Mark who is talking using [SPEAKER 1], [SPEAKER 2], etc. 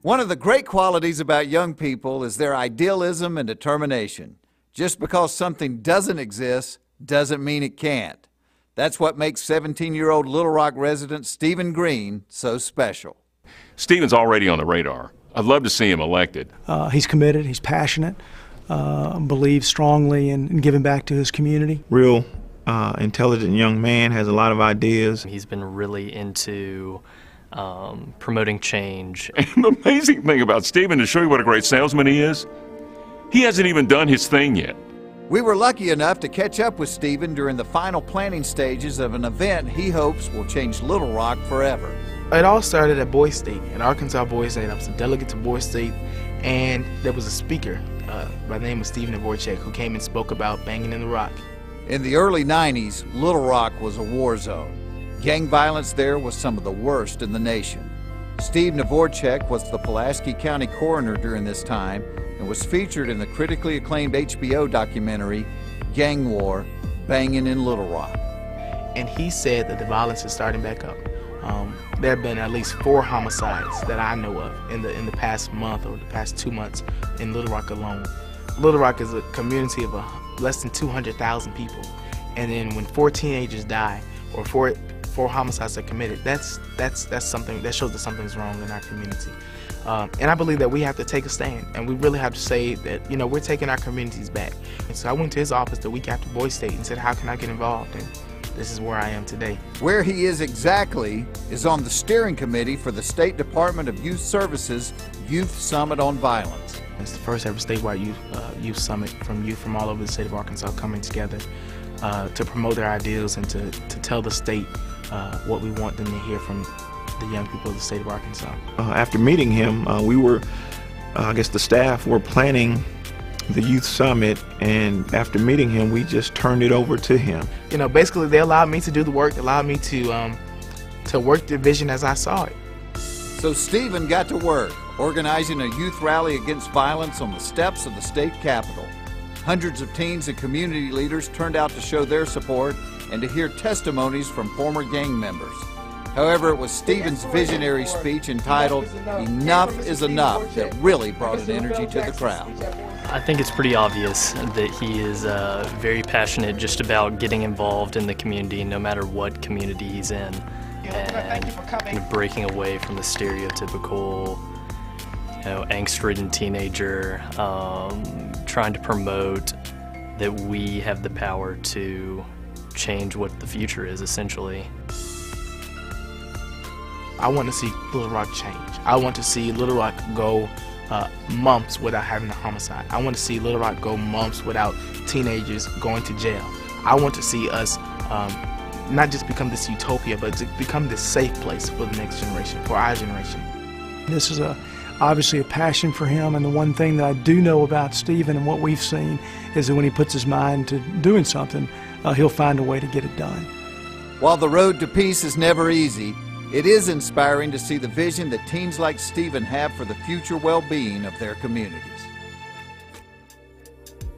[SPEAKER 1] One of the great qualities about young people is their idealism and determination. Just because something doesn't exist doesn't mean it can't. That's what makes 17-year-old Little Rock resident Stephen Green so special.
[SPEAKER 2] Stephen's already on the radar. I'd love to see him elected.
[SPEAKER 3] He's committed, he's passionate, believes strongly in giving back to his community.
[SPEAKER 4] Real intelligent young man, has a lot of ideas.
[SPEAKER 5] He's been really into promoting change.
[SPEAKER 2] And the amazing thing about Stephen, to show you what a great salesman he is, he hasn't even done his thing yet.
[SPEAKER 1] We were lucky enough to catch up with Stephen during the final planning stages of an event he hopes will change Little Rock forever.
[SPEAKER 6] It all started at Boys State, at Arkansas Boys State. I was a delegate to Boys State, and there was a speaker by the name of Stephen Dvorak who came and spoke about banging in the rock.
[SPEAKER 1] In the early 90s, Little Rock was a war zone. Gang violence there was some of the worst in the nation. Steve Dvorak was the Pulaski County coroner during this time and was featured in the critically acclaimed HBO documentary, Gang War, Bangin' in Little Rock.
[SPEAKER 6] And he said that the violence is starting back up. There have been at least 4 homicides that I know of in the past month or the past 2 months in Little Rock alone. Little Rock is a community of less than 200,000 people. And then when 4 teenagers die or four homicides are committed, that's something that shows that something's wrong in our community. And I believe that we have to take a stand, and we really have to say that, we're taking our communities back. And so I went to his office the week after Boys State and said, how can I get involved? And this is where I am today. Where
[SPEAKER 1] he is exactly is on the steering committee for the State Department of Youth Services Youth Summit on Violence.
[SPEAKER 6] It's the first ever statewide youth summit from youth from all over the state of Arkansas coming together to promote their ideals and to tell the state what we want them to hear from the young people of the state of Arkansas.
[SPEAKER 4] After meeting him, we were, the staff were planning the youth summit, and after meeting him, we just turned it over to him.
[SPEAKER 6] Basically they allowed me to do the work, allowed me to work the vision as I saw it.
[SPEAKER 1] So Stephen got to work, organizing a youth rally against violence on the steps of the state capitol. Hundreds of teens and community leaders turned out to show their support and to hear testimonies from former gang members. However, it was Stephen's visionary speech entitled, "Enough is Enough," that really brought an energy to the crowd.
[SPEAKER 5] I think it's pretty obvious that he is very passionate just about getting involved in the community, no matter what community he's in, and kind of breaking away from the stereotypical, angst-ridden teenager, trying to promote that we have the power to change what the future is, essentially.
[SPEAKER 6] I want to see Little Rock change. I want to see Little Rock go months without having a homicide. I want to see Little Rock go months without teenagers going to jail. I want to see us not just become this utopia, but to become this safe place for the next generation, for our generation.
[SPEAKER 3] This is obviously a passion for him, and the one thing that I do know about Stephen and what we've seen is that when he puts his mind to doing something, he'll find a way to get it done.
[SPEAKER 1] While the road to peace is never easy, it is inspiring to see the vision that teens like Stephen have for the future well-being of their communities.